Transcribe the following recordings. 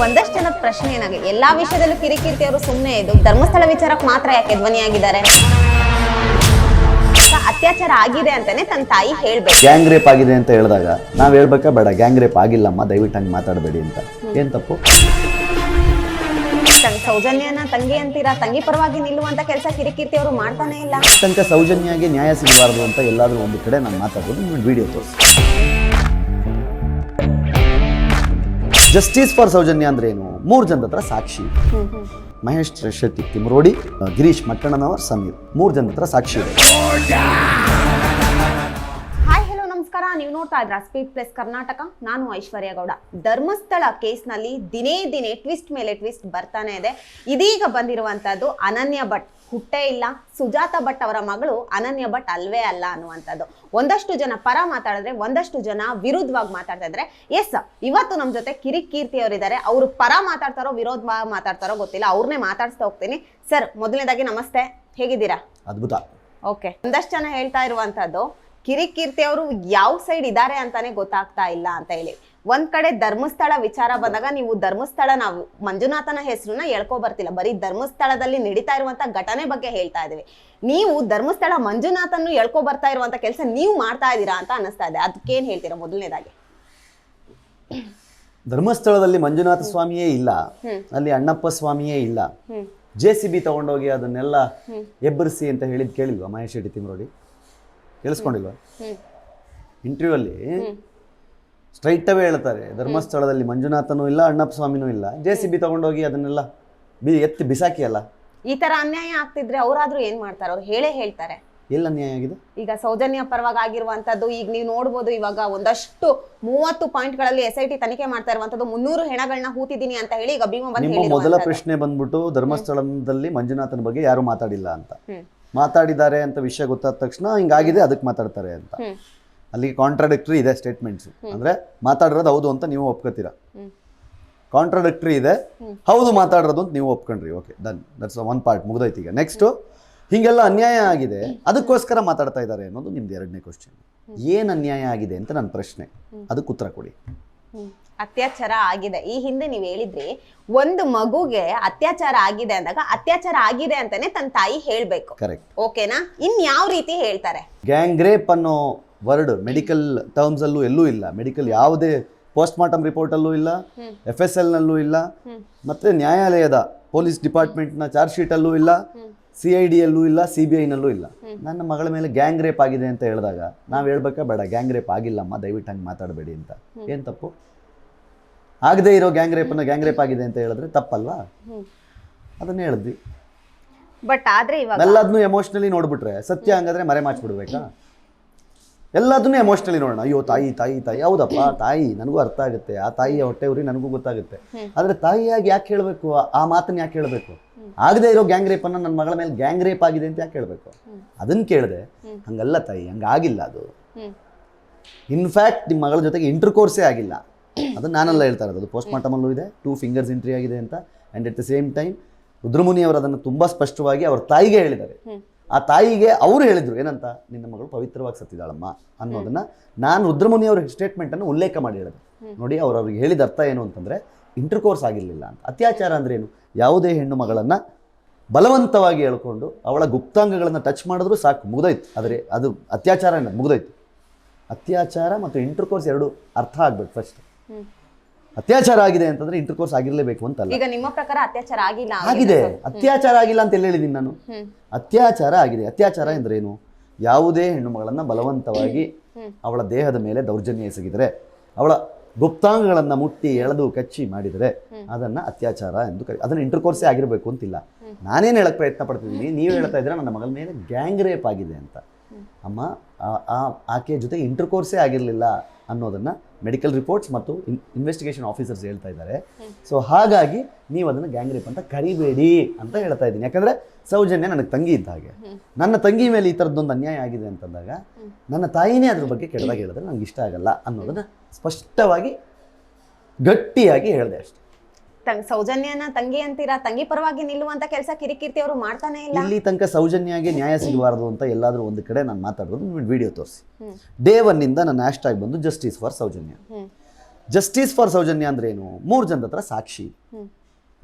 ಒಂದಷ್ಟು ಜನದ ಪ್ರಶ್ನೆ ಏನಾಗಿದೆ, ಎಲ್ಲಾ ವಿಷಯದಲ್ಲೂ ಕಿರಿಕೀರ್ತಿ ಅವರು ಸುಮ್ಮನೆ ಇದು ಧರ್ಮಸ್ಥಳ ವಿಚಾರಕ್ಕೆ ಮಾತ್ರ ಯಾಕೆ ಧ್ವನಿಯಾಗಿದ್ದಾರೆ? ಅತ್ಯಾಚಾರ ಆಗಿದೆ ಅಂತಾನೆ ತನ್ನ ತಾಯಿ ಹೇಳ್ಬೇಕು. ಗ್ಯಾಂಗ್ ರೇಪ್ ಆಗಿದೆ ಅಂತ ಹೇಳಿದಾಗ ನಾವ್ ಹೇಳ್ಬೇಕಾ ಬೇಡ, ಗ್ಯಾಂಗ್ ರೇಪ್ ಆಗಿಲ್ಲಮ್ಮ ದಯವಿಟ್ಟು ಹಂಗೆ ಮಾತಾಡಬೇಡಿ ಅಂತ? ಏನ್ ತಪ್ಪು? ಸೌಜನ್ಯನ ತಂಗಿ ಅಂತೀರಾ, ತಂಗಿ ಪರವಾಗಿ ನಿಲ್ಲುವಂತ ಕೆಲಸ ಕಿರಿಕೀರ್ತಿ ಅವರು ಮಾಡ್ತಾನೆ ಇಲ್ಲ. ತನಕ ಸೌಜನ್ಯಗೆ ನ್ಯಾಯ ಸಿಗಬಾರದು ಅಂತ ಎಲ್ಲಾದ್ರೂ ಒಂದು ಕಡೆ ನಾನು ಮಾತಾಡೋದು ವಿಡಿಯೋ ತೋರಿಸಿ. ಜಸ್ಟಿಸ್ ಫಾರ್ ಸೌಜನ್ಯ ಅಂದ್ರೆ ಏನು? 3 ಜನದ ಹತ್ರ ಸಾಕ್ಷಿ, ಮಹೇಶ್ ಶೆಟ್ಟಿ ತಿಮ್ರೋಡಿ, ಗಿರೀಶ್ ಮಟ್ಟಣ್ಣನವರ್, ಸಮೀರ್, 3 ಜನದ ಹತ್ರ ಸಾಕ್ಷಿ ಇದೆ. ಹಾಯ್ ಹಲೋ ನಮಸ್ಕಾರ, ನೀವು ನೋಡ್ತಾ ಇದ್ರ ಸ್ಪೀಡ್ ಪ್ಲಸ್ ಕರ್ನಾಟಕ. ನಾನು ಐಶ್ವರ್ಯ ಗೌಡ. ಧರ್ಮಸ್ಥಳ ಕೇಸ್ನಲ್ಲಿ ದಿನೇ ದಿನೇ ಟ್ವಿಸ್ಟ್ ಮೇಲೆ ಟ್ವಿಸ್ಟ್ ಬರ್ತಾನೆ ಇದೆ. ಇದೀಗ ಬಂದಿರುವಂತದ್ದು ಅನನ್ಯ ಭಟ್ ಹುಟ್ಟೇ ಇಲ್ಲ, ಸುಜಾತ ಭಟ್ ಅವರ ಮಗಳು ಅನನ್ಯ ಭಟ್ ಅಲ್ವೇ ಅಲ್ಲ ಅನ್ನುವಂಥದ್ದು. ಒಂದಷ್ಟು ಜನ ಪರ ಮಾತಾಡಿದ್ರೆ, ಒಂದಷ್ಟು ಜನ ವಿರುದ್ಧವಾಗಿ ಮಾತಾಡ್ತಾ ಇದ್ರೆ. ಎಸ್, ಇವತ್ತು ನಮ್ಮ ಜೊತೆ ಕಿರಿಕೀರ್ತಿ ಅವರಿದ್ದಾರೆ. ಅವರು ಪರ ಮಾತಾಡ್ತಾರೋ ವಿರೋಧವಾಗಿ ಮಾತಾಡ್ತಾರೋ ಗೊತ್ತಿಲ್ಲ, ಅವ್ರನ್ನೇ ಮಾತಾಡ್ಸ್ತಾ ಹೋಗ್ತೀನಿ. ಸರ್, ಮೊದಲನೇದಾಗಿ ನಮಸ್ತೆ, ಹೇಗಿದ್ದೀರಾ? ಅದ್ಭುತ. ಓಕೆ, ಒಂದಷ್ಟು ಜನ ಹೇಳ್ತಾ ಇರುವಂತದ್ದು ಕಿರಿಕೀರ್ತಿ ಅವರು ಯಾವ ಸೈಡ್ ಇದ್ದಾರೆ ಅಂತಾನೆ ಗೊತ್ತಾಗ್ತಾ ಇಲ್ಲ ಅಂತ ಹೇಳಿ. ಒಂದ್ ಕಡೆ ಧರ್ಮಸ್ಥಳ ವಿಚಾರ ಬಂದಾಗ ನೀವು ಧರ್ಮಸ್ಥಳ, ನಾವು ಮಂಜುನಾಥನ ಹೆಸರನ್ನ ಎಳ್ಕೊ ಬರ್ತಿಲ್ಲ, ಬರೀ ಧರ್ಮಸ್ಥಳದಲ್ಲಿ ನಡೀತಾ ಇರುವಂತ ಘಟನೆ ಬಗ್ಗೆ ಹೇಳ್ತಾ ಇದೀವಿ. ನೀವು ಧರ್ಮಸ್ಥಳ ಮಂಜುನಾಥನ್ನು ಎಳ್ಕೊ ಬರ್ತಾ ಇರುವಂತ ಕೆಲಸ ನೀವು ಮಾಡ್ತಾ ಇದ್ದೀರಾ ಅಂತ ಅನಿಸ್ತಾ ಇದೆ. ಅದಕ್ಕೇನ್ ಹೇಳ್ತೀರಾ? ಮೊದಲನೇದಾಗಿ, ಧರ್ಮಸ್ಥಳದಲ್ಲಿ ಮಂಜುನಾಥ ಸ್ವಾಮಿಯೇ ಇಲ್ಲ, ಅಲ್ಲಿ ಅಣ್ಣಪ್ಪ ಸ್ವಾಮಿಯೇ ಇಲ್ಲ. JCB ತಗೊಂಡೋಗಿ ಅದನ್ನೆಲ್ಲ ಎಬ್ಬರಿಸಿ ಅಂತ ಹೇಳಿದ್ ಕೇಳಿಲ್ವಾ ಮಹೇಶ್ ಶೆಟ್ಟಿ ತಿಮ್ರೋಡಿ? ಕೇಳಿಸ್ಕೊಂಡಿಲ್ವಾ? ಇಂಟರ್ವ್ಯೂ ಅಲ್ಲಿ ಸ್ಟ್ರೈಟ್ ಅವೇ ಹೇಳ್ತಾರೆ, ಧರ್ಮಸ್ಥಳದಲ್ಲಿ ಮಂಜುನಾಥನೂ ಇಲ್ಲ, ಅಣ್ಣಪ್ಪ ಸ್ವಾಮಿನೂ ಇಲ್ಲ, JCB ತಗೊಂಡೋಗಿ ಅದನ್ನೆಲ್ಲ ಎತ್ತಿ ಬಿಸಾಕಿ ಅಲ್ಲ. ಈ ತರ ಅನ್ಯಾಯ ಆಗ್ತಿದ್ರೆ ಅವರಾದ್ರೂ ಏನ್ ಮಾಡ್ತಾರೆ? ಅವ್ರು ಹೇಳೇ ಹೇಳ್ತಾರೆ. ಎಲ್ಲ ಅನ್ಯಾಯ ಆಗಿದೆ. ಈಗ ಸೌಜನ್ಯ ಪರವಾಗಿ ಆಗಿರುವಂತದ್ದು ಈಗ ನೀವು ನೋಡ್ಬೋದು. ಇವಾಗ ಒಂದಷ್ಟು 30 ಪಾಯಿಂಟ್ಗಳಲ್ಲಿ SIT ತನಿಖೆ ಮಾಡ್ತಾ ಇರುವಂತದ್ದು 300 ಹೆಣಗಳನ್ನ ಹೂತಿದ್ದೀನಿ ಅಂತ ಹೇಳಿ ಈಗ ಭೀಮ ಬಂದು ನಿಮ್ಮ ಮೊದಲ ಪ್ರಶ್ನೆ ಬಂದ್ಬಿಟ್ಟು ಧರ್ಮಸ್ಥಳದಲ್ಲಿ ಮಂಜುನಾಥನ ಬಗ್ಗೆ ಯಾರು ಮಾತಾಡಿಲ್ಲ ಅಂತ. ಮಾತಾಡಿದ್ದಾರೆ ಅಂತ ವಿಷಯ ಗೊತ್ತಾದ ತಕ್ಷಣ ಹಿಂಗಾಗಿದೆ ಅದಕ್ಕೆ ಮಾತಾಡ್ತಾರೆ ಅಂತ. ಅಲ್ಲಿಗೆ ಕಾಂಟ್ರಾಡಿಕ್ಟರಿ ಇದೆ ಸ್ಟೇಟ್ಮೆಂಟ್ಸ್. ಅಂದ್ರೆ ಮಾತಾಡಿರೋದು ಹೌದು ಅಂತ ನೀವು ಒಪ್ಕೋತೀರಾ, ಕಾಂಟ್ರಾಡಿಕ್ಟರಿ ಇದೆ, ಹೌದು ಮಾತಾಡಿರೋದು ಅಂತ ನೀವು ಒಪ್ಕೊಂಡ್ರಿ. Okay, done, that's one part, ಮುಗ್ದೈತಿ. ಈಗ ನೆಕ್ಸ್ಟ್, ಹಿಂಗೆಲ್ಲ ಅನ್ಯಾಯ ಆಗಿದೆ ಅದಕ್ಕೋಸ್ಕರ ಮಾತಾಡ್ತಾ ಇದ್ದಾರೆ ಅನ್ನೋದು ನಿಮ್ದು 2ನೇ ಕ್ವಶನ್. ಏನ್ ಅನ್ಯಾಯ ಆಗಿದೆ ಅಂತ ನನ್ನ ಪ್ರಶ್ನೆ, ಅದಕ್ಕೆ ಉತ್ತರ ಕೊಡಿ. ಅತ್ಯಾಚಾರ ಆಗಿದೆ. ಈ ಹಿಂದೆ ನೀವು ಹೇಳಿದ್ರಿ, ಒಂದು ಮಗುಗೆ ಅತ್ಯಾಚಾರ ಆಗಿದೆ ಅಂದಾಗ ಅತ್ಯಾಚಾರ ಆಗಿದೆ ಅಂತಾನೆ ತನ್ನ ತಾಯಿ ಹೇಳ್ಬೇಕು. ಕರೆಕ್ಟ್. ಓಕೆನಾ? ಇನ್ ಯಾವ ರೀತಿ ಹೇಳ್ತಾರೆ? ಗ್ಯಾಂಗ್ ರೇಪ್ ಅನ್ನೋ ವರ್ಡ್ ಮೆಡಿಕಲ್ ಟರ್ಮ್ಸ್ ಅಲ್ಲೂ ಎಲ್ಲೂ ಇಲ್ಲ. ಮೆಡಿಕಲ್ ಯಾವುದೇ ಪೋಸ್ಟ್ ಮಾರ್ಟಮ್ ರಿಪೋರ್ಟ್ ಅಲ್ಲೂ ಇಲ್ಲ, FSL ನಲ್ಲೂ ಇಲ್ಲ, ಮತ್ತೆ ನ್ಯಾಯಾಲಯದ ಪೊಲೀಸ್ ಡಿಪಾರ್ಟ್ಮೆಂಟ್ ನ ಚಾರ್ಜ್ ಶೀಟ್ ಅಲ್ಲೂ ಇಲ್ಲ, CID ಅಲ್ಲೂ ಇಲ್ಲ, CBI ನಲ್ಲೂ ಇಲ್ಲ. ನನ್ನ ಮಗಳ ಮೇಲೆ ಗ್ಯಾಂಗ್ ರೇಪ್ ಆಗಿದೆ ಅಂತ ಹೇಳಿದಾಗ ನಾವ್ ಹೇಳ್ಬೇಕಾ ಬೇಡ, ಗ್ಯಾಂಗ್ ರೇಪ್ ಆಗಿಲ್ಲಮ್ಮ ದಯವಿಟ್ಟು ಹಂಗೆ ಮಾತಾಡಬೇಡಿ ಅಂತ? ಏನ್ ತಪ್ಪು? ಆಗದೆ ಇರೋ ಗ್ಯಾಂಗ್ ರೇಪ್ ಆಗಿದೆ ಅಂತ ಹೇಳಿದ್ರೆ ತಪ್ಪಲ್ಲ? ಅದನ್ನ ಹೇಳಿದ್ವಿ. ಬಟ್ ಆದ್ರೆ ಇವಾಗ ಎಲ್ಲದನ್ನೂ ಎಮೋಷನಲಿ ನೋಡ್ಬಿಟ್ರೆ ಸತ್ಯ ಹಂಗಾದ್ರೆ ಮರೆ ಮಾಚ್ಬಿಡ್ಬೇಕಾ? ಎಲ್ಲದನ್ನೂ ಎಮೋಷನಲಿ ನೋಡೋಣ. ಅಯ್ಯೋ ತಾಯಿ ತಾಯಿ ತಾಯಿ, ಹೌದಪ್ಪ ತಾಯಿ, ನನಗೂ ಅರ್ಥ ಆಗುತ್ತೆ, ಆ ತಾಯಿಯ ಹೊಟ್ಟೆ ಉರಿ ನನಗೂ ಗೊತ್ತಾಗುತ್ತೆ. ಆದ್ರೆ ತಾಯಿಯಾಗಿ ಯಾಕೆ ಹೇಳ್ಬೇಕು ಆ ಮಾತನ್ನ? ಯಾಕೆ ಹೇಳ್ಬೇಕು? ಆಗದೆ ಇರೋ ಗ್ಯಾಂಗ್ ರೇಪ್ ಅನ್ನ ನನ್ನ ಮಗಳ ಮೇಲೆ ಗ್ಯಾಂಗ್ ರೇಪ್ ಆಗಿದೆ ಅಂತ ಯಾಕೆ ಹೇಳ್ಬೇಕು? ಅದನ್ನ ಕೇಳಿದೆ. ಹಂಗಲ್ಲ ತಾಯಿ, ಹಂಗಾಗಿಲ್ಲ ಅದು. ಇನ್ಫ್ಯಾಕ್ಟ್ ನಿಮ್ಮ ಮಗಳ ಜೊತೆಗೆ ಇಂಟರ್ಕೋರ್ಸೇ ಆಗಿಲ್ಲ. ಅದನ್ನ ನಾನೆಲ್ಲ ಹೇಳ್ತಾ ಇರೋದು. ಅದು ಪೋಸ್ಟ್ ಮಾರ್ಟಮ್ ಅಲ್ಲೂ ಇದೆ, 2 ಫಿಂಗರ್ಸ್ ಎಂಟ್ರಿ ಆಗಿದೆ ಅಂತ. And at the same time Rudramuni ಅವರು ಅದನ್ನು ತುಂಬಾ ಸ್ಪಷ್ಟವಾಗಿ ಅವ್ರ ತಾಯಿಗೆ ಹೇಳಿದ್ದಾರೆ. ಆ ತಾಯಿಗೆ ಅವರು ಹೇಳಿದ್ರು ಏನಂತ, ನಿನ್ನ ಮಗಳು ಪವಿತ್ರವಾಗಿ ಸತ್ತಿದ್ದಾಳಮ್ಮ ಅನ್ನೋದನ್ನ ನಾನು ರುದ್ರಮುನಿ ಅವರ ಸ್ಟೇಟ್ಮೆಂಟ್ ಅನ್ನು ಉಲ್ಲೇಖ ಮಾಡಿ ಹೇಳಿದೆ. ನೋಡಿ, ಅವ್ರಿಗೆ ಹೇಳಿದ ಅರ್ಥ ಏನು ಅಂತಂದ್ರೆ ಇಂಟರ್ಕೋರ್ಸ್ ಆಗಿರ್ಲಿಲ್ಲ ಅಂತ. ಅತ್ಯಾಚಾರ ಅಂದ್ರೆ ಏನು? ಯಾವುದೇ ಹೆಣ್ಣು ಮಗಳನ್ನ ಬಲವಂತವಾಗಿ ಹೇಳ್ಕೊಂಡು ಅವಳ ಗುಪ್ತಾಂಗಗಳನ್ನ ಟಚ್ ಮಾಡಿದ್ರು ಸಾಕು, ಮುಗ್ದೋಯ್ತು. ಆದರೆ ಅದು ಅತ್ಯಾಚಾರ ಮುಗ್ದೋಯ್ತು. ಅತ್ಯಾಚಾರ ಮತ್ತು ಇಂಟರ್ಕೋರ್ಸ್ ಎರಡು ಅರ್ಥ ಆಗ್ಬೇಕು ಫಸ್ಟ್. ಅತ್ಯಾಚಾರ ಆಗಿದೆ ಅಂತಂದ್ರೆ ಇಂಟರ್ಕೋರ್ಸ್ ಆಗಿರ್ಲೇಬೇಕು ಅಂತಲ್ಲ. ಈಗ ನಿಮ್ಮ ಪ್ರಕಾರ ಅತ್ಯಾಚಾರ ಆಗಿಲ್ಲ? ಆಗಿದೆ. ಅತ್ಯಾಚಾರ ಆಗಿಲ್ಲ ಅಂತ ಎಲ್ಲಿ ಹೇಳಿದೀನಿ ನಾನು? ಅತ್ಯಾಚಾರ ಆಗಿದೆ. ಅತ್ಯಾಚಾರ ಅಂದ್ರೆ ಏನು? ಯಾವುದೇ ಹೆಣ್ಣು ಮಗಳನ್ನ ಬಲವಂತವಾಗಿ ಅವಳ ದೇಹದ ಮೇಲೆ ದೌರ್ಜನ್ಯ ಎಸಗಿದರೆ, ಅವಳ ಗುಪ್ತಾಂಗಗಳನ್ನ ಮುಟ್ಟಿ ಎಳೆದು ಕಚ್ಚಿ ಮಾಡಿದರೆ ಅದನ್ನ ಅತ್ಯಾಚಾರ ಎಂದು ಅದನ್ನ ಇಂಟರ್ಕೋರ್ಸೇ ಆಗಿರ್ಬೇಕು ಅಂತಿಲ್ಲ. ನಾನೇನು ಹೇಳಕ್ ಪ್ರಯತ್ನ ಪಡ್ತಿದ್ದೀನಿ, ನೀವು ಹೇಳ್ತಾ ಇದ್ರೆ ನನ್ನ ಮಗಳ ಮೇಲೆ ಗ್ಯಾಂಗ್ ರೇಪ್ ಆಗಿದೆ ಅಂತ. ಅಮ್ಮ, ಆಕೆಯ ಜೊತೆ ಇಂಟರ್ಕೋರ್ಸೇ ಆಗಿರಲಿಲ್ಲ ಅನ್ನೋದನ್ನ ಮೆಡಿಕಲ್ ರಿಪೋರ್ಟ್ಸ್ ಮತ್ತು ಇನ್ವೆಸ್ಟಿಗೇಷನ್ ಆಫೀಸರ್ಸ್ ಹೇಳ್ತಾ ಇದ್ದಾರೆ. ಸೊ ಹಾಗಾಗಿ ನೀವು ಅದನ್ನು ಗ್ಯಾಂಗ್ ರೇಪ್ ಅಂತ ಕರಿಬೇಡಿ ಅಂತ ಹೇಳ್ತಾ ಇದ್ದೀನಿ. ಯಾಕಂದ್ರೆ ಸೌಜನ್ಯ ನನಗೆ ತಂಗಿ ಇದ್ದ ಹಾಗೆ. ನನ್ನ ತಂಗಿ ಮೇಲೆ ಈ ಥರದ್ದೊಂದು ಅನ್ಯಾಯ ಆಗಿದೆ ಅಂತಂದಾಗ ನನ್ನ ತಾಯಿನೇ ಅದ್ರ ಬಗ್ಗೆ ಕೆಟ್ಟದಾಗಿ ಹೇಳಿದ್ರೆ ನನಗೆ ಇಷ್ಟ ಆಗಲ್ಲ ಅನ್ನೋದನ್ನ ಸ್ಪಷ್ಟವಾಗಿ ಗಟ್ಟಿಯಾಗಿ ಹೇಳಿದೆ ಅಷ್ಟೇ. ಸೌಜನ್ಯನ ತಂಗಿ ಅಂತೀರಾ, ತಂಗಿ ಪರವಾಗಿ ನಿಲ್ಲುವಂತ ಕೆಲಸ ಕಿರಿಕೀರ್ತಿ ಅವರು ಮಾಡ್ತಾನೆ ಇಲ್ಲ. ಇಲ್ಲಿ ತನಕ ಸೌಜನ್ಯಗೆ ನ್ಯಾಯ ಸಿಗಬಾರದು ಅಂತ ಎಲ್ಲಾದ್ರೂ ಒಂದು ಕಡೆ ನಾನು ಮಾತಾಡೋದು ವಿಡಿಯೋ ತೋರಿಸಿ. ಡೇ 1 ಇಂದ ನನ್ನ ಹ್ಯಾಶ್ಟ್ಯಾಗ್ ಬಂದು justice for Soujanya. Justice for Soujanya ಅಂದ್ರೆ ಏನು? 3 ಜನದ ಹತ್ರ ಸಾಕ್ಷಿ.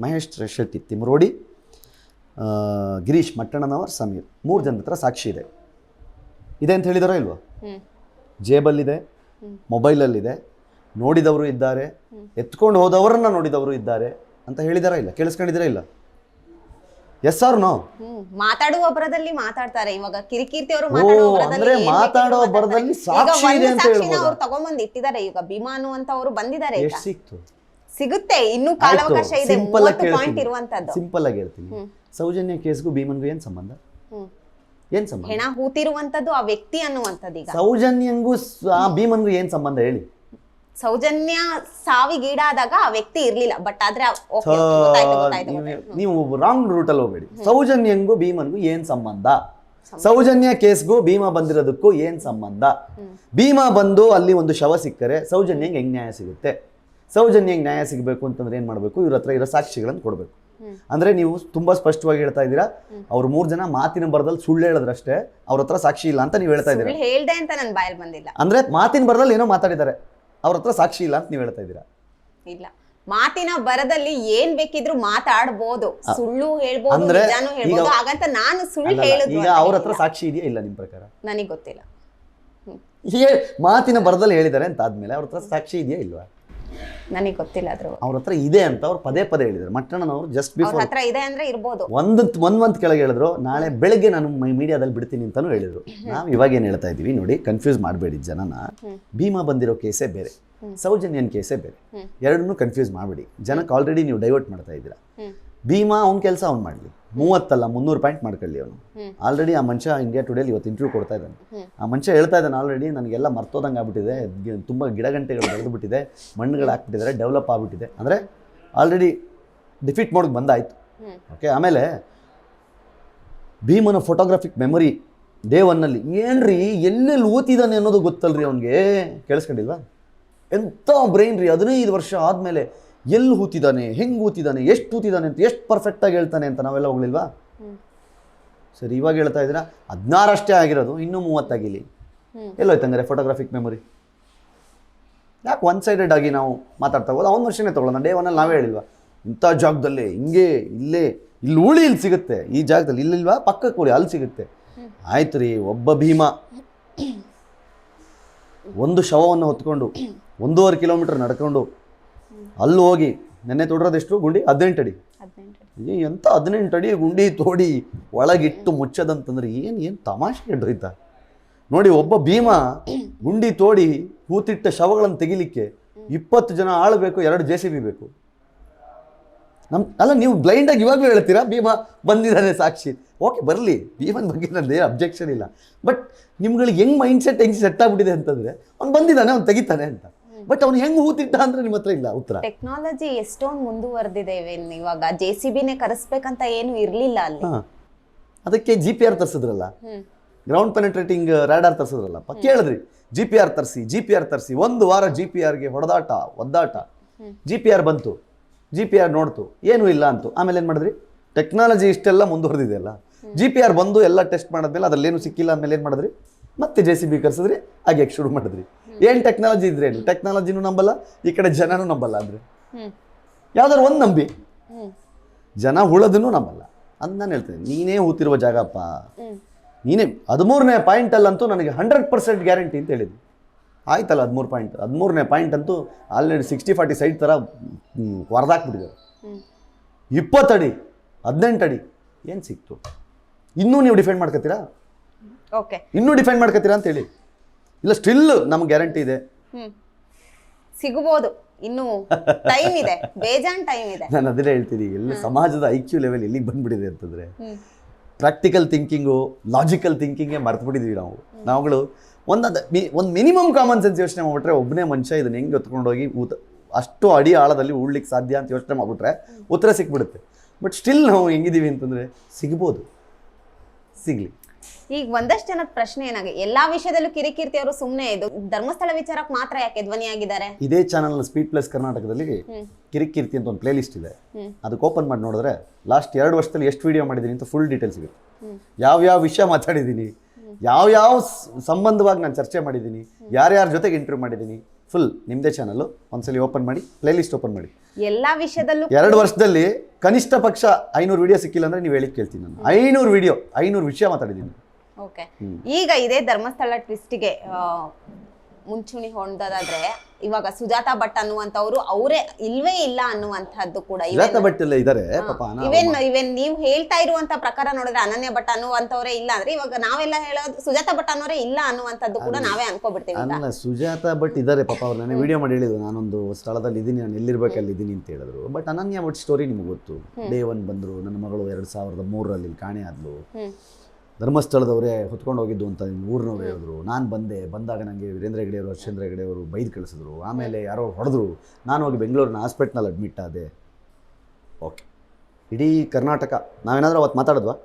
ಮಹೇಶ್ ಶೆಟ್ಟಿ, ತಿಮ್ರೋಡಿ, ಗಿರೀಶ್ ಮಟ್ಟಣ್ಣನವರ್, ಸಮೀರ್, 3 ಜನದ ಹತ್ರ ಸಾಕ್ಷಿ ಇದೆ ಅಂತ ಹೇಳಿದಾರೋ ಇಲ್ವೋ? ಜೇಬಲ್ಲಿದೆ, ಮೊಬೈಲಲ್ಲಿದೆ, ನೋಡಿದವರು ಇದ್ದಾರೆ, ಎತ್ಕೊಂಡು ಹೋದವರನ್ನ ನೋಡಿದವರು ಇದ್ದಾರೆ ಅಂತ ಹೇಳಿದಾರ ಇಲ್ಲ? ಕೇಳಿಸ್ಕೊಂಡಿದ್ದೀರಾ ಇಲ್ಲ? Yes or no? ಮಾತಾಡುವ ಬರದಲ್ಲಿ ಮಾತಾಡ್ತಾರೆ. ಇವಾಗ ಕಿರಿಕೀರ್ತಿ ಅವರು ಅಂದ್ರೆ ಮಾತಾಡೋ ಬರದಲ್ಲಿ ಸಾಕ್ಷಿ ಇದೆ ಅಂತ ಹೇಳ್ಬೋದು. ಅವ್ರು ತಗೊಂಡ್ಬಂದು ಇಟ್ಟಿದ್ದಾರೆ. ಈಗ ಭೀಮಾನು ಅಂತ ಅವರು ಬಂದಿದ್ದಾರೆ. ಎಷ್ಟು ಸಿಕ್ತು? ಸಿಗುತ್ತೆ, ಇನ್ನೂ ಕಾಲಾವಕಾಶ ಇದೆ. 30 ಪಾಯಿಂಟ್ ಇರುವಂತದ್ದು. ಸಿಂಪಲ್ ಆಗಿ ಹೇಳ್ತೀನಿ, ಸೌಜನ್ಯ ಕೇಸ್ಗೂ ಭೀಮನ್ಗೂ ಏನ್ ಸಂಬಂಧ? ಏನ್ ಸಂಬಂಧ? ಹೆಣ ಹೂತಿರುವಂತದ್ದು ಆ ವ್ಯಕ್ತಿ ಅನ್ನುವಂಥದ್ದು. ಈಗ ಸೌಜನ್ಯಂಗೂ ಭೀಮನ್ಗೂ ಏನ್ ಸಂಬಂಧ ಹೇಳಿ? ಸೌಜನ್ಯ ಸಾವಿಗೀಡಾದಾಗ ಆ ವ್ಯಕ್ತಿ ಇರ್ಲಿಲ್ಲ, ಬಟ್ ಆದ್ರೆ ನೀವು ರಾಂಗ್ ರೂಟ್ ಅಲ್ಲಿ ಹೋಗ್ಬೇಡಿ. ಸೌಜನ್ಯಂಗೂ ಭೀಮನ್ಗೂ ಏನ್ ಸಂಬಂಧ? ಸೌಜನ್ಯ ಕೇಸ್ಗೂ ಭೀಮ ಬಂದಿರೋದಕ್ಕೂ ಏನ್ ಸಂಬಂಧ? ಭೀಮ ಬಂದು ಅಲ್ಲಿ ಒಂದು ಶವ ಸಿಕ್ಕರೆ ಸೌಜನ್ಯಂಗೆ ಹೆಂಗ್ ನ್ಯಾಯ ಸಿಗುತ್ತೆ? ಸೌಜನ್ಯಂಗೆ ನ್ಯಾಯ ಸಿಗಬೇಕು ಅಂತಂದ್ರೆ ಏನ್ ಮಾಡ್ಬೇಕು? ಇವ್ರ ಹತ್ರ ಇರೋ ಸಾಕ್ಷಿಗಳನ್ನು ಕೊಡ್ಬೇಕು. ಅಂದ್ರೆ ನೀವು ತುಂಬಾ ಸ್ಪಷ್ಟವಾಗಿ ಹೇಳ್ತಾ ಇದ್ದೀರಾ, ಅವ್ರು 3 ಜನ ಮಾತಿನ ಬರದಲ್ಲಿ ಸುಳ್ಳು ಹೇಳಿದ್ರಷ್ಟೇ, ಅವ್ರ ಹತ್ರ ಸಾಕ್ಷಿ ಇಲ್ಲ ಅಂತ ನೀವು ಹೇಳ್ತಾ ಇದ್ದೀರಾ. ಹೇಳ್ದೆ ಅಂತ ನನ್ನ ಬಾಯಲ್ಲಿ ಬಂದಿಲ್ಲ. ಅಂದ್ರೆ ಮಾತಿನ ಬರದಲ್ಲಿ ಏನೋ ಮಾತಾಡಿದ್ದಾರೆ, ಅವ್ರ ಹತ್ರ ಸಾಕ್ಷಿ ಇಲ್ಲ ಅಂತ ನೀವು ಹೇಳ್ತಾ ಇದ್ದೀರಾ. ಇಲ್ಲ, ಮಾತಿನ ಬರದಲ್ಲಿ ಏನ್ ಬೇಕಿದ್ರು ಮಾತಾಡ್ಬೋದು, ಸುಳ್ಳು ಹೇಳ್ಬೋದು, ನಿಜಾನು ಹೇಳ್ಬೋದು. ಹಾಗಂತ ನಾನು ಸುಳ್ಳು ಹೇಳಿದ್ರು ಈಗ ಅವ್ರ ಹತ್ರ ಸಾಕ್ಷಿ ಇದೆಯಾ ಇಲ್ಲ ನಿಮ್ಮ ಪ್ರಕಾರ? ನನಗೆ ಗೊತ್ತಿಲ್ಲ. ಮಾತಿನ ಬರದಲ್ಲಿ ಹೇಳಿದ್ದಾರೆ ಅಂತ ಆದ್ಮೇಲೆ ಅವ್ರ ಹತ್ರ ಸಾಕ್ಷಿ ಇದೆಯಾ ಇಲ್ವಾ? ನನಗೆ ಗೊತ್ತಿಲ್ಲ. ಅದ್ರ ಅವ್ರ ಹತ್ರ ಇದೆ ಅಂತ ಅವ್ರು ಪದೇ ಹೇಳಿದ್ರು. ಮಟ್ಟಣ್ಣನವರು ಜಸ್ಟ್ ಬಿಫೋರ್ ಹತ್ರ ಇದೆ ಅಂದ್ರೆ ಇರ್ಬೋದು, ಒಂದ್ ಮಂತ್ ಕೆಳಗೆ ಹೇಳಿದ್ರು, ನಾಳೆ ಬೆಳಗ್ಗೆ ನಾನು ಮೀಡಿಯಾದಲ್ಲಿ ಬಿಡ್ತೀನಿ ಅಂತಾನು ಹೇಳಿದ್ರು. ನಾವು ಇವಾಗ ಏನ್ ಹೇಳ್ತಾ ಇದೀವಿ ನೋಡಿ, ಕನ್ಫ್ಯೂಸ್ ಮಾಡಬೇಡಿ ಜನನ. ಭೀಮಾ ಬಂದಿರೋ ಕೇಸೇ ಬೇರೆ, ಸೌಜನ್ಯನ್ ಕೇಸೇ ಬೇರೆ, ಎರಡನ್ನೂ ಕನ್ಫ್ಯೂಸ್ ಮಾಡಬೇಡಿ. ಜನಕ್ಕೆ ಆಲ್ರೆಡಿ ನೀವು ಡೈವರ್ಟ್ ಮಾಡ್ತಾ ಇದ್ದೀರಾ. ಭೀಮಾ ಅವ್ನ ಕೆಲಸ ಅವ್ನು ಮಾಡಲಿ, 30 ಅಲ್ಲ 300 ಪಾಯಿಂಟ್ ಮಾಡ್ಕೊಳ್ಳಿ ಅವನು. ಆಲ್ರೆಡಿ ಆ ಮನುಷ್ಯ ಇಂಡಿಯಾ ಟುಡೇಲಿ ಇವತ್ತು ಇಂಟರ್ವ್ಯೂ ಕೊಡ್ತಾ ಇದ್ದಾನೆ. ಆ ಮನುಷ್ಯ ಹೇಳ್ತಾ ಇದ್ದಾನೆ, ಆಲ್ರೆಡಿ ನನಗೆಲ್ಲ ಮರ್ತೋದಂಗೆ ಆಗ್ಬಿಟ್ಟಿದೆ, ತುಂಬ ಗಿಡಗಂಟೆಗಳು ಬೆಳೆದು ಬಿಟ್ಟಿದೆ, ಮಣ್ಣುಗಳು ಹಾಕ್ಬಿಟ್ಟಿದ್ದಾರೆ, ಡೆವಲಪ್ ಆಗ್ಬಿಟ್ಟಿದೆ. ಅಂದರೆ ಆಲ್ರೆಡಿ ಡಿಫೀಟ್ ಮೋಡ್ಗೆ ಬಂದಾಯ್ತು. ಓಕೆ, ಆಮೇಲೆ ಭೀಮನ ಫೋಟೋಗ್ರಾಫಿಕ್ ಮೆಮೊರಿ ಡೇ 1ನಲ್ಲಿ ಏನ್ರಿ ಎಲ್ಲೆಲ್ಲಿ ಓದ್ತಿದ್ದಾನೆ ಅನ್ನೋದು ಗೊತ್ತಲ್ರಿ ಅವನಿಗೆ. ಕೇಳಿಸ್ಕೊಂಡಿಲ್ವಾ? ಎಂಥ ಬ್ರೈನ್ ರೀ, 15 ವರ್ಷ ಆದಮೇಲೆ ಎಲ್ಲಿ ಹೂತಿದ್ದಾನೆ, ಹೆಂಗೆ ಹೂತಿದ್ದಾನೆ, ಎಷ್ಟು ಹೂತಿದ್ದಾನೆ ಅಂತ ಎಷ್ಟು ಪರ್ಫೆಕ್ಟಾಗಿ ಹೇಳ್ತಾನೆ ಅಂತ ನಾವೆಲ್ಲ ಹೋಗ್ಲಿಲ್ವಾ? ಸರಿ, ಇವಾಗ ಹೇಳ್ತಾ ಇದ್ದೀರಾ 16 ಅಷ್ಟೇ ಆಗಿರೋದು, ಇನ್ನೂ 30 ಆಗಿಲಿ. ಎಲ್ಲೋಯ್ತಂಗಾರೆ ಫೋಟೋಗ್ರಾಫಿಕ್ ಮೆಮೊರಿ? ಯಾಕೆ ಒನ್ ಸೈಡೆಡ್ ಆಗಿ ನಾವು ಮಾತಾಡ್ತಾ ಹೋಗೋದು? ಅವನ ವರ್ಷನೇ ತೊಗೊಳ್ಳೋಣ. ಡೇ 1ನಲ್ಲಿ ನಾವೇ ಹೇಳಿಲ್ವಾ, ಇಂಥ ಜಾಗದಲ್ಲಿ ಹಿಂಗೆ ಇಲ್ಲಿ ಉಳಿ ಇಲ್ಲಿ ಸಿಗುತ್ತೆ, ಈ ಜಾಗದಲ್ಲಿ ಇಲ್ಲಿಲ್ವಾ, ಪಕ್ಕಕ್ಕೆ ಉಳಿ ಅಲ್ಲಿ ಸಿಗುತ್ತೆ. ಆಯ್ತು ರೀ, ಒಬ್ಬ ಭೀಮ ಒಂದು ಶವವನ್ನು ಹೊತ್ಕೊಂಡು 1.5 ಕಿಲೋಮೀಟರ್ ನಡ್ಕೊಂಡು ಅಲ್ಲಿ ಹೋಗಿ ನೆನ್ನೆ ತೊಡರೋದೆಷ್ಟು ಗುಂಡಿ? 18 ಅಡಿ. ಎಂತ 18 ಅಡಿ ಗುಂಡಿ ತೋಡಿ ಒಳಗಿಟ್ಟು ಮುಚ್ಚದಂತಂದ್ರೆ ಏನು ತಮಾಷೆ ಹಿಡ್ರೈತಾ ನೋಡಿ. ಒಬ್ಬ ಭೀಮ ಗುಂಡಿ ತೋಡಿ ಹೂತಿಟ್ಟ ಶವಗಳನ್ನು ತೆಗಿಲಿಕ್ಕೆ 20 ಜನ ಆಳಬೇಕು, 2 JCB ಬೇಕು. ಅಲ್ಲ, ನೀವು ಬ್ಲೈಂಡಾಗಿ ಇವಾಗಲೂ ಹೇಳ್ತೀರಾ ಭೀಮ ಬಂದಿದ್ದಾನೆ ಸಾಕ್ಷಿ. ಓಕೆ, ಬರಲಿ, ಭೀಮನ ಬಗ್ಗೆ ನಂದೇ ಅಬ್ಜೆಕ್ಷನ್ ಇಲ್ಲ. ಬಟ್ ನಿಮ್ಗಳಿಗೆ ಹೆಂಗೆ ಮೈಂಡ್ಸೆಟ್ ಹೆಂಗೆ ಸೆಟ್ ಆಗ್ಬಿಟ್ಟಿದೆ ಅಂತಂದರೆ, ಅವ್ನು ಬಂದಿದ್ದಾನೆ, ಅವ್ನು ತೆಗಿತಾನೆ ಅಂತ. ಬಟ್ ಅವ್ನು ಹೆಂಗೆ ಹೂತಿಟ್ಟ ಅಂದ್ರೆ ನಿಮ್ಮ ಹತ್ರ ಇಲ್ಲ ಉತ್ತರ. ಟೆಕ್ನಾಲಜಿ ಎಷ್ಟೊಂದು ಮುಂದುವರೆದಿದೆ. ಇವಾಗ JCBನೇ ಕರೆಸ್ಬೇಕಂತ ಏನು ಇರಲಿಲ್ಲ ಅಲ್ಲಿ. ಅದಕ್ಕೆ GPR ತರಿಸಿದ್ರಲ್ಲ, ಗ್ರೌಂಡ್ ಪೆನೆಟ್ರೇಟಿಂಗ್ ರಾಡಾರ್ ತರಿಸಿದ್ರಲ್ಲಪ್ಪ. ಕೇಳಿದ್ರಿ GPR ತರಿಸಿ 1 ವಾರ GPRಗೆ ಒದ್ದಾಟ. GPR ಬಂತು, GPR ನೋಡ್ತು, ಏನೂ ಇಲ್ಲ ಅಂತು. ಆಮೇಲೆ ಏನು ಮಾಡಿದ್ರಿ? ಟೆಕ್ನಾಲಜಿ ಇಷ್ಟೆಲ್ಲ ಮುಂದುವರೆದಿದೆ ಅಲ್ಲ, GPR ಬಂದು ಎಲ್ಲ ಟೆಸ್ಟ್ ಮಾಡಿದ್ಮೇಲೆ ಅದರಲ್ಲೇನು ಸಿಕ್ಕಿಲ್ಲ ಅಂದಮೇಲೆ ಏನು ಮಾಡಿದ್ರಿ? ಮತ್ತೆ JCB ಕರೆಸಿದ್ರಿ, ಹಾಗೆ ಶುರು ಮಾಡಿದ್ರಿ. ಏನು ಟೆಕ್ನಾಲಜಿ ಇದ್ರೆ ಏನು? ಟೆಕ್ನಾಲಜಿನೂ ನಂಬಲ್ಲ, ಈ ಕಡೆ ಜನನೂ ನಂಬಲ್ಲ. ಅಂದರೆ ಯಾವ್ದಾದ್ರು ಒಂದು ನಂಬಿ, ಜನ ಉಳದನ್ನು ನಂಬಲ್ಲ ಅಂತ ನಾನು ಹೇಳ್ತೇನೆ. ನೀನೇ ಹೂತಿರುವ ಜಾಗಪ್ಪ, ನೀನೇ 13ನೇ ಪಾಯಿಂಟಲ್ಲಂತೂ ನನಗೆ 100% ಗ್ಯಾರಂಟಿ ಅಂತ ಹೇಳಿದ್ವಿ. ಆಯ್ತಲ್ಲ, 13 ಪಾಯಿಂಟ್, 13ನೇ ಪಾಯಿಂಟ್ ಅಂತೂ ಆಲ್ರೆಡಿ 60-40 ಸೈಡ್ ಥರ ಹೊರದಾಕ್ಬಿಟ್ಟಿದ್ದಾರೆ. 20 ಅಡಿ 18 ಅಡಿ ಏನು ಸಿಕ್ತು? ಇನ್ನೂ ನೀವು ಡಿಫೆಂಡ್ ಮಾಡ್ಕೊತೀರಾ? ಓಕೆ, ಇನ್ನೂ ಡಿಫೆಂಡ್ ಮಾಡ್ಕೊತೀರಾ ಅಂತ ಹೇಳಿ. ಇಲ್ಲ, ಸ್ಟಿಲ್ ನಮ್ಗೆ ಗ್ಯಾರಂಟಿ ಇದೆ, ಸಿಗಬಹುದು, ಇನ್ನೂ ಟೈಮ್ ಇದೆ, ಬೇಜಾನ್ ಟೈಮ್ ಇದೆ. ನಾನು ಅದನ್ನೇ ಹೇಳ್ತೀನಿ, ಎಲ್ಲ ಸಮಾಜದ IQ ಲೆವೆಲ್ ಎಲ್ಲಿಗೆ ಬಂದ್ಬಿಟ್ಟಿದೆ ಅಂತಂದರೆ, ಪ್ರಾಕ್ಟಿಕಲ್ ಥಿಂಕಿಂಗು, ಲಾಜಿಕಲ್ ಥಿಂಕಿಂಗೇ ಮರ್ತುಬಿಟ್ಟಿದ್ವಿ ನಾವುಗಳು. ಒಂದು ಮಿನಿಮಮ್ ಕಾಮನ್ ಸೆನ್ಸ್ ಯೋಚನೆ ಮಾಡಿಬಿಟ್ರೆ, ಒಬ್ಬನೇ ಮನುಷ್ಯ ಇದನ್ನ ಹೆಂಗೆ ಹೊತ್ಕೊಂಡೋಗಿ ಅಷ್ಟು ಅಡಿ ಆಳದಲ್ಲಿ ಉಳ್ಲಿಕ್ಕೆ ಸಾಧ್ಯ ಅಂತ ಯೋಚನೆ ಮಾಡಿಬಿಟ್ರೆ ಉತ್ತರ ಸಿಕ್ಬಿಡುತ್ತೆ. ಬಟ್ ಸ್ಟಿಲ್ ನಾವು ಹೆಂಗಿದ್ದೀವಿ ಅಂತಂದರೆ, ಸಿಗ್ಬೋದು, ಸಿಗಲಿ. ಈಗ ಒಂದಷ್ಟು ಜನದ ಪ್ರಶ್ನೆ ಏನಾಗಿದೆ, ಎಲ್ಲಾ ವಿಷಯದಲ್ಲೂ ಕಿರಿಕೀರ್ತಿ ಅವರು ಸುಮ್ಮನೆ ಇದು ಧರ್ಮಸ್ಥಳ ವಿಚಾರಕ್ಕೆ ಮಾತ್ರ ಯಾಕೆ ಧ್ವನಿಯಾಗಿದ್ದಾರೆ? ಇದೇ ಚಾನಲ್ನ ಸ್ಪೀಡ್ ಪ್ಲಸ್ ಕರ್ನಾಟಕದಲ್ಲಿ ಕಿರಿಕೀರ್ತಿ ಅಂತ ಒಂದು ಪ್ಲೇ ಲಿಸ್ಟ್ ಇದೆ. ಅದಕ್ಕೆ ಓಪನ್ ಮಾಡಿ ನೋಡಿದ್ರೆ ಲಾಸ್ಟ್ 2 ವರ್ಷದಲ್ಲಿ ಎಷ್ಟು ವಿಡಿಯೋ ಮಾಡಿದ್ದೀನಿ ಅಂತ ಫುಲ್ ಡೀಟೇಲ್ಸ್ ಸಿಗುತ್ತೆ. ಯಾವ್ಯಾವ ವಿಷಯ ಮಾತಾಡಿದ್ದೀನಿ, ಯಾವ್ಯಾವ ಸಂಬಂಧವಾಗಿ ನಾನು ಚರ್ಚೆ ಮಾಡಿದ್ದೀನಿ, ಯಾರ್ಯಾರ ಜೊತೆಗೆ ಇಂಟರ್ವ್ಯೂ ಮಾಡಿದ್ದೀನಿ, ಫುಲ್ ನಿಮ್ಮದೇ ಚಾನಲ್ಲು ಒಂದ್ಸಲಿ ಓಪನ್ ಮಾಡಿ ಪ್ಲೇಲಿಸ್ಟ್ ಓಪನ್ ಮಾಡಿ. ಎಲ್ಲಾ ವಿಷಯದಲ್ಲೂ 2 ವರ್ಷದಲ್ಲಿ ಕನಿಷ್ಠ ಪಕ್ಷ 500 ವಿಡಿಯೋ ಸಿಕ್ಕಿಲ್ಲ ಅಂದ್ರೆ ನೀವು ಹೇಳಿದ್ ಕೇಳ್ತೀನಿ ನಾನು. 500 ವಿಷಯ ಮಾತಾಡಿದ್ದೀನಿ. ಓಕೆ, ಈಗ ಇದೇ ಧರ್ಮಸ್ಥಳ ಟ್ವಿಸ್ಟಿಗೆ ಮುಂಚೂಣಿ ಹೊಂದದಾದ್ರೆ ಇವಾಗ ಸುಜಾತಾ ಭಟ್ ಅನ್ನುವಂಥವ್ರು ಅವರೇ ಇಲ್ವೇ ಇಲ್ಲ ಅನ್ನುವಂಥದ್ದು ಕೂಡ ಸುಜಾತಾ ಭಟ್ ಎಲ್ಲ ಇದ್ದಾರೆ ಪಾಪ. ಇವೆನ್ ನೀವು ಹೇಳ್ತಾ ಇರುವಂತ ಪ್ರಕಾರ ನೋಡಿದ್ರೆ ಅನನ್ಯ ಭಟ್ ಅನ್ನುವಂಥವ್ರೇ ಇಲ್ಲ ಅಂದ್ರೆ ಇವಾಗ ನಾವೆಲ್ಲ ಹೇಳೋದು ಸುಜಾತಾ ಭಟ್ ಅನ್ನೋರೇ ಇಲ್ಲ ಅನ್ನುವಂಥದ್ದು ಕೂಡ ನಾವೇ ಅನ್ಕೋಬಿಡ್ತೀವಿ. ಅಲ್ಲ, ಸುಜಾತಾ ಭಟ್ ಇದ್ದಾರೆ ಪಾಪ. ಅವ್ರು ನಾನು ವಿಡಿಯೋ ಮಾಡಿ ಹೇಳಿದ್ರು, ನಾನೊಂದು ಸ್ಥಳದಲ್ಲಿ ಇದ್ದೀನಿ, ನಾನು ಎಲ್ಲಿರ್ಬೇಕು ಅಲ್ಲಿ ಇದ್ದೀನಿ ಅಂತ ಹೇಳಿದ್ರು. ಬಟ್ ಅನನ್ಯ ಭಟ್ ಸ್ಟೋರಿ ನಿಮ್ಗೆ ಗೊತ್ತು. ಡೇ 1 ಬಂದರು, ನನ್ನ ಮಗಳು 2003ರಲ್ಲಿ ಕಾಣೆ ಆದ್ಲು. ಧರ್ಮಸ್ಥಳದವರೇ ಹೊತ್ಕೊಂಡು ಹೋಗಿದ್ದು ಅಂತ ಊರಿನವ್ರು ಹೇಳಿದ್ರು. ನಾನು ಬಂದಾಗ ನನಗೆ ವೀರೇಂದ್ರ ಹೆಗಡೆಯವರು, ಹರ್ಷೇಂದ್ರ ಹೆಗಡೆಯವರು ಬೈದು ಕಳಿಸಿದ್ರು. ಆಮೇಲೆ ಯಾರೋ ಹೊಡೆದ್ರು. ನಾನು ಹೋಗಿ ಬೆಂಗಳೂರಿನ ಹಾಸ್ಪಿಟ್ಲಲ್ಲಿ ಅಡ್ಮಿಟ್ ಆದೆ. ಓಕೆ, ಇಡೀ ಕರ್ನಾಟಕ ನಾವೇನಾದರೂ ಅವತ್ತು ಮಾತಾಡಿದ್ವಾ?